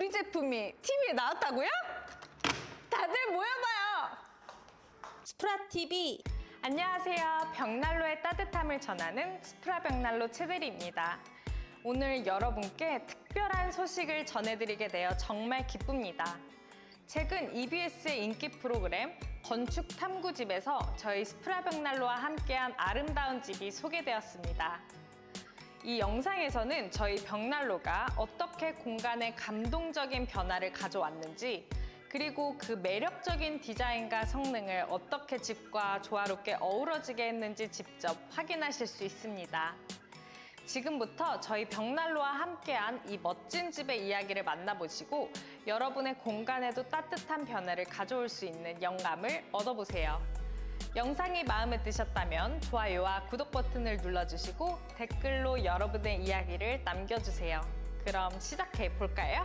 우리 제품이 TV에 나왔다고요? 다들 모여봐요. 스프라TV. 안녕하세요. 벽난로의 따뜻함을 전하는 스프라 벽난로 최대리입니다. 오늘 여러분께 특별한 소식을 전해드리게 되어 정말 기쁩니다. 최근 EBS의 인기 프로그램 건축 탐구집에서 저희 스프라 벽난로와 함께한 아름다운 집이 소개되었습니다. 이 영상에서는 저희 벽난로가 어떻게 공간에 감동적인 변화를 가져왔는지, 그리고 그 매력적인 디자인과 성능을 어떻게 집과 조화롭게 어우러지게 했는지 직접 확인하실 수 있습니다. 지금부터 저희 벽난로와 함께한 이 멋진 집의 이야기를 만나보시고 여러분의 공간에도 따뜻한 변화를 가져올 수 있는 영감을 얻어보세요. 영상이 마음에 드셨다면 좋아요와 구독 버튼을 눌러주시고 댓글로 여러분의 이야기를 남겨주세요. 그럼 시작해 볼까요?